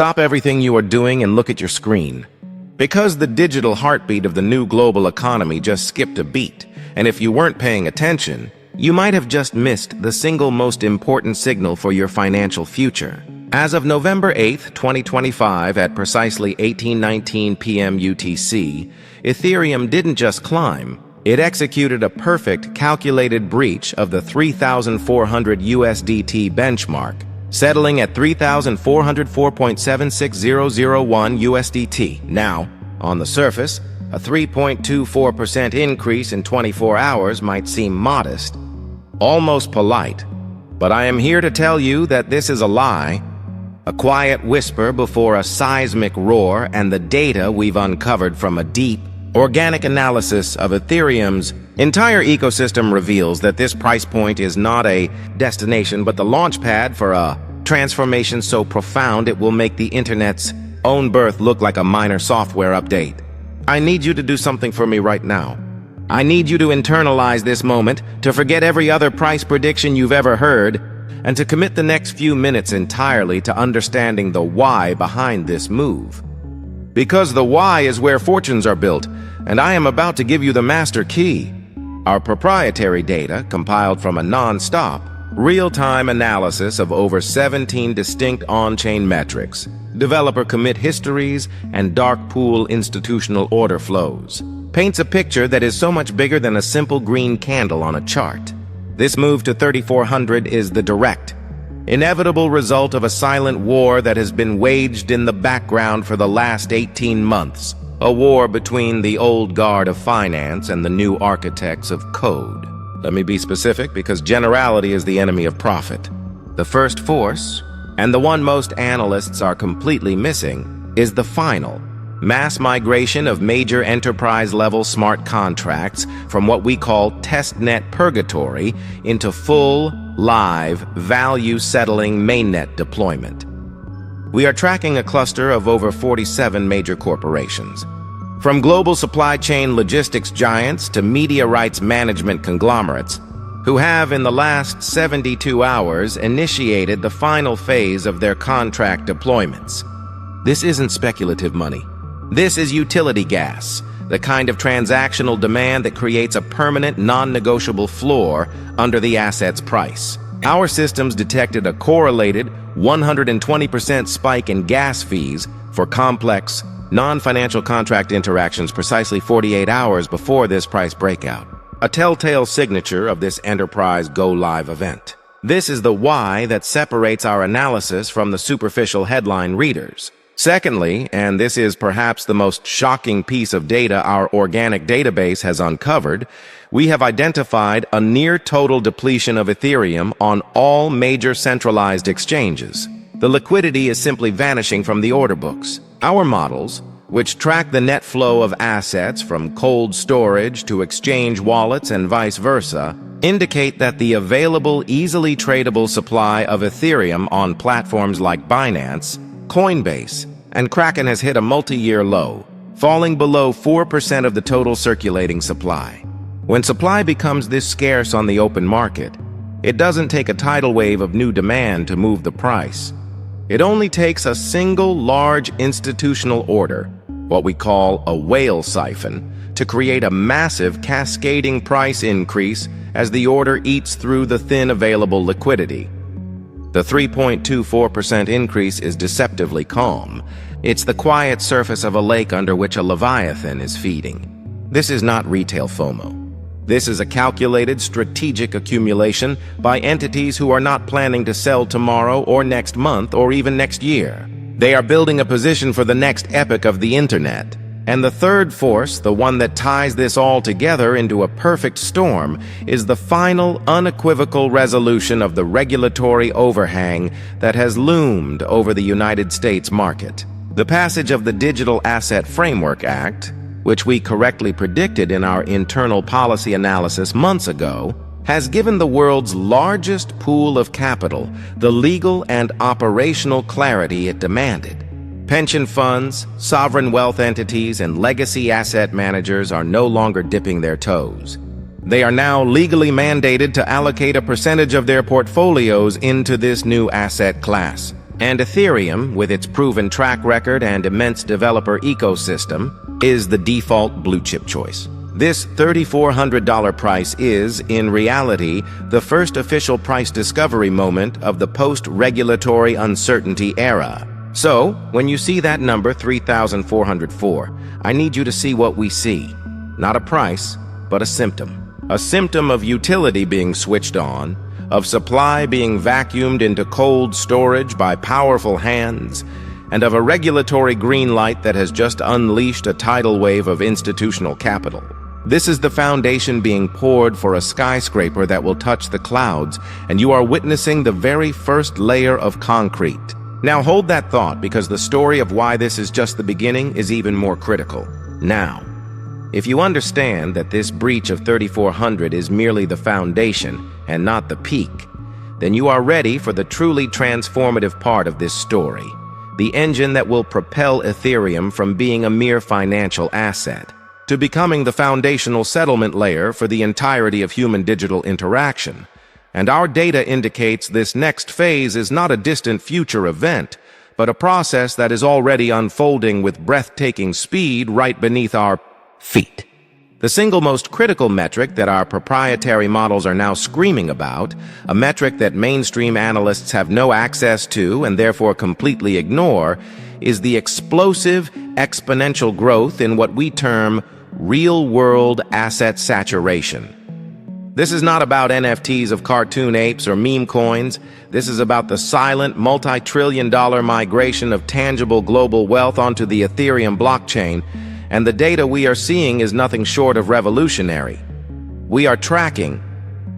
Stop everything you are doing and look at your screen. Because the digital heartbeat of the new global economy just skipped a beat, and if you weren't paying attention, you might have just missed the single most important signal for your financial future. As of November 8, 2025, at precisely 18:19 p.m. UTC, Ethereum didn't just climb, it executed a perfect calculated breach of the 3,400 USDT benchmark, settling at 3,404.76001 USDT. Now, on the surface, a 3.24% increase in 24 hours might seem modest, almost polite, but I am here to tell you that this is a lie, a quiet whisper before a seismic roar, and the data we've uncovered from a deep, organic analysis of Ethereum's entire ecosystem reveals that this price point is not a destination but the launch pad for a transformation so profound it will make the internet's own birth look like a minor software update. I need you to do something for me right now. I need you to internalize this moment, to forget every other price prediction you've ever heard, and to commit the next few minutes entirely to understanding the why behind this move. Because the why is where fortunes are built, and I am about to give you the master key. Our proprietary data, compiled from a non-stop, real-time analysis of over 17 distinct on-chain metrics, developer commit histories, and dark pool institutional order flows, paints a picture that is so much bigger than a simple green candle on a chart. This move to 3,400 is the direct, inevitable result of a silent war that has been waged in the background for the last 18 months, a war between the old guard of finance and the new architects of code. Let me be specific, because generality is the enemy of profit. The first force, and the one most analysts are completely missing, is the final, mass migration of major enterprise-level smart contracts from what we call testnet purgatory into full, live, value-settling mainnet deployment. We are tracking a cluster of over 47 major corporations, from global supply chain logistics giants to media rights management conglomerates, who have in the last 72 hours initiated the final phase of their contract deployments. This isn't speculative money. This is utility gas, the kind of transactional demand that creates a permanent, non-negotiable floor under the asset's price. Our systems detected a correlated 120% spike in gas fees for complex, non-financial contract interactions precisely 48 hours before this price breakout, a telltale signature of this enterprise go-live event. This is the why that separates our analysis from the superficial headline readers. Secondly, and this is perhaps the most shocking piece of data our organic database has uncovered, we have identified a near-total depletion of Ethereum on all major centralized exchanges. The liquidity is simply vanishing from the order books. Our models, which track the net flow of assets from cold storage to exchange wallets and vice versa, indicate that the available, easily tradable supply of Ethereum on platforms like Binance, Coinbase, and Kraken has hit a multi-year low, falling below 4% of the total circulating supply. When supply becomes this scarce on the open market, it doesn't take a tidal wave of new demand to move the price. It only takes a single large institutional order, what we call a whale siphon, to create a massive cascading price increase as the order eats through the thin available liquidity. The 3.24% increase is deceptively calm. It's the quiet surface of a lake under which a leviathan is feeding. This is not retail FOMO. This is a calculated, strategic accumulation by entities who are not planning to sell tomorrow or next month or even next year. They are building a position for the next epoch of the internet. And the third force, the one that ties this all together into a perfect storm, is the final, unequivocal resolution of the regulatory overhang that has loomed over the United States market. The passage of the Digital Asset Framework Act, which we correctly predicted in our internal policy analysis months ago, has given the world's largest pool of capital the legal and operational clarity it demanded. Pension funds, sovereign wealth entities, and legacy asset managers are no longer dipping their toes. They are now legally mandated to allocate a percentage of their portfolios into this new asset class. And Ethereum, with its proven track record and immense developer ecosystem, is the default blue-chip choice. This $3,400 price is, in reality, the first official price discovery moment of the post-regulatory uncertainty era. So, when you see that number 3,404, I need you to see what we see. Not a price, but a symptom. A symptom of utility being switched on, of supply being vacuumed into cold storage by powerful hands, and of a regulatory green light that has just unleashed a tidal wave of institutional capital. This is the foundation being poured for a skyscraper that will touch the clouds, and you are witnessing the very first layer of concrete. Now hold that thought, because the story of why this is just the beginning is even more critical. Now, if you understand that this breach of 3,400 is merely the foundation and not the peak, then you are ready for the truly transformative part of this story, the engine that will propel Ethereum from being a mere financial asset to becoming the foundational settlement layer for the entirety of human-digital interaction. And our data indicates this next phase is not a distant future event, but a process that is already unfolding with breathtaking speed right beneath our feet. The single most critical metric that our proprietary models are now screaming about, a metric that mainstream analysts have no access to and therefore completely ignore, is the explosive exponential growth in what we term real-world asset saturation. This is not about NFTs of cartoon apes or meme coins. This is about the silent, multi-trillion-dollar migration of tangible global wealth onto the Ethereum blockchain, and the data we are seeing is nothing short of revolutionary. We are tracking,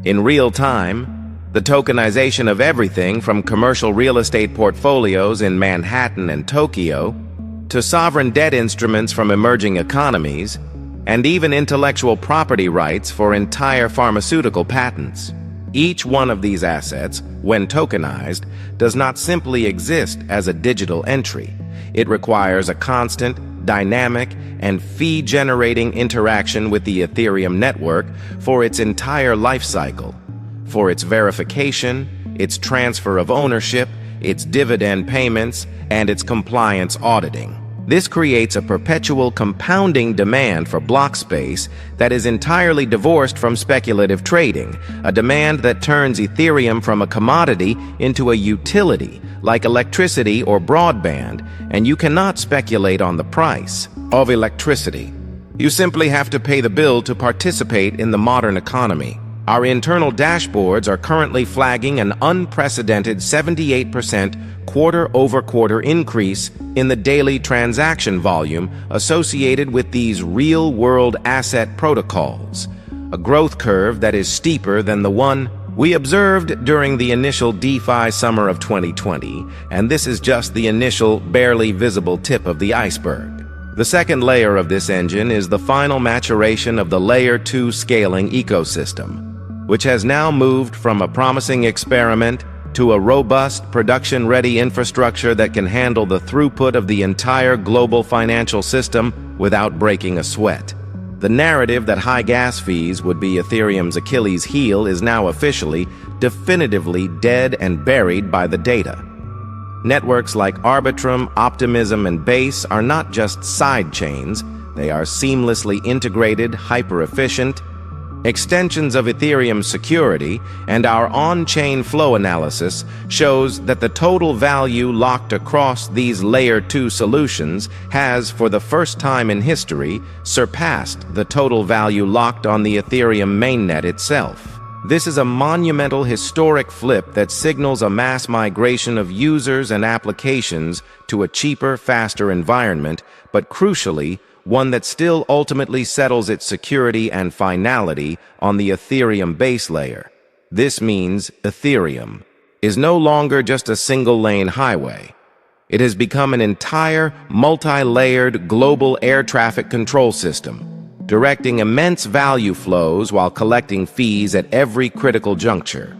in real time, the tokenization of everything from commercial real estate portfolios in Manhattan and Tokyo to sovereign debt instruments from emerging economies, and even intellectual property rights for entire pharmaceutical patents. Each one of these assets, when tokenized, does not simply exist as a digital entry. It requires a constant, dynamic, and fee-generating interaction with the Ethereum network for its entire life cycle, for its verification, its transfer of ownership, its dividend payments, and its compliance auditing. This creates a perpetual compounding demand for block space that is entirely divorced from speculative trading, a demand that turns Ethereum from a commodity into a utility, like electricity or broadband, and you cannot speculate on the price of electricity. You simply have to pay the bill to participate in the modern economy. Our internal dashboards are currently flagging an unprecedented 78% quarter-over-quarter increase in the daily transaction volume associated with these real-world asset protocols, a growth curve that is steeper than the one we observed during the initial DeFi summer of 2020, and this is just the initial, barely visible tip of the iceberg. The second layer of this engine is the final maturation of the Layer 2 scaling ecosystem, which has now moved from a promising experiment to a robust, production-ready infrastructure that can handle the throughput of the entire global financial system without breaking a sweat. The narrative that high gas fees would be Ethereum's Achilles heel is now officially, definitively dead and buried by the data. Networks like Arbitrum, Optimism, and Base are not just side chains, they are seamlessly integrated, hyper-efficient extensions of Ethereum's security, and our on-chain flow analysis shows that the total value locked across these Layer 2 solutions has, for the first time in history, surpassed the total value locked on the Ethereum mainnet itself. This is a monumental historic flip that signals a mass migration of users and applications to a cheaper, faster environment, but crucially, one that still ultimately settles its security and finality on the Ethereum base layer. This means Ethereum is no longer just a single-lane highway. It has become an entire, multi-layered global air traffic control system, directing immense value flows while collecting fees at every critical juncture.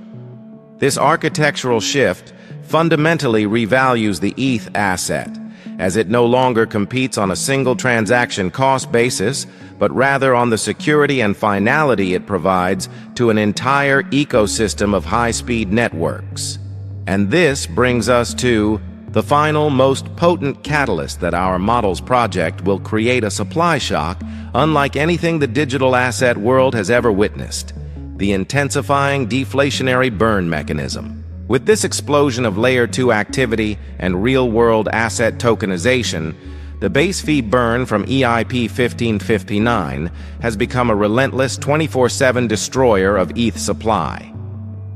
This architectural shift fundamentally revalues the ETH asset, as it no longer competes on a single transaction cost basis, but rather on the security and finality it provides to an entire ecosystem of high-speed networks. And this brings us to The final, most potent catalyst that our models project will create a supply shock unlike anything the digital asset world has ever witnessed: the intensifying deflationary burn mechanism. With this explosion of Layer 2 activity and real-world asset tokenization, the base fee burn from EIP 1559 has become a relentless 24/7 destroyer of ETH supply.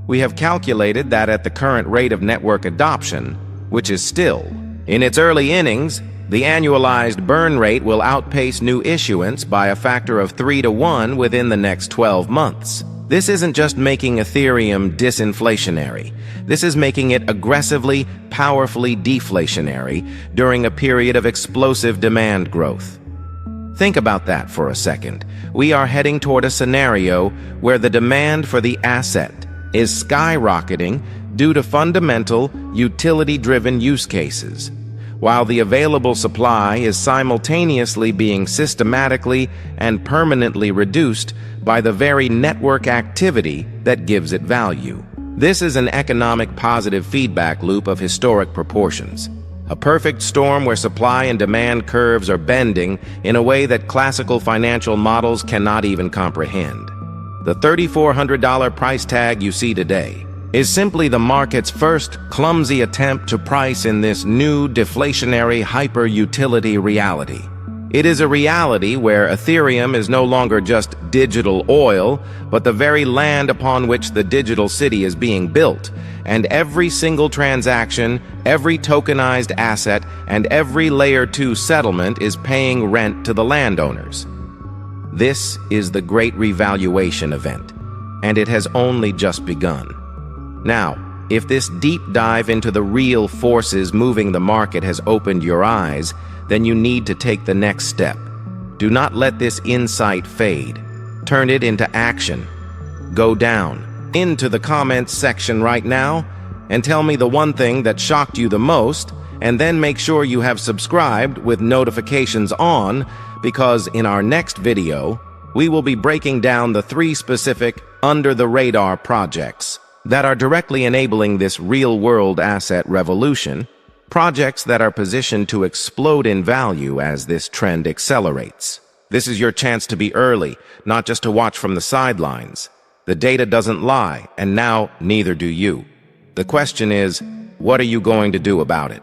We have calculated that at the current rate of network adoption, which is still in its early innings, the annualized burn rate will outpace new issuance by a factor of 3 to 1 within the next 12 months. This isn't just making Ethereum disinflationary. This is making it aggressively, powerfully deflationary during a period of explosive demand growth. Think about that for a second. We are heading toward a scenario where the demand for the asset is skyrocketing due to fundamental, utility-driven use cases, while the available supply is simultaneously being systematically and permanently reduced by the very network activity that gives it value. This is an economic positive feedback loop of historic proportions, a perfect storm where supply and demand curves are bending in a way that classical financial models cannot even comprehend. The $3,400 price tag you see today is simply the market's first clumsy attempt to price in this new deflationary hyper-utility reality. It is a reality where Ethereum is no longer just digital oil, but the very land upon which the digital city is being built, and every single transaction, every tokenized asset, and every Layer 2 settlement is paying rent to the landowners. This is the great revaluation event, and it has only just begun. Now, if this deep dive into the real forces moving the market has opened your eyes, then you need to take the next step. Do not let this insight fade. Turn it into action. Go down into the comments section right now and tell me the one thing that shocked you the most, and then make sure you have subscribed with notifications on, because in our next video, we will be breaking down the 3 specific under-the-radar projects that are directly enabling this real-world asset revolution, projects that are positioned to explode in value as this trend accelerates. This is your chance to be early, not just to watch from the sidelines. The data doesn't lie, and now neither do you. The question is, what are you going to do about it?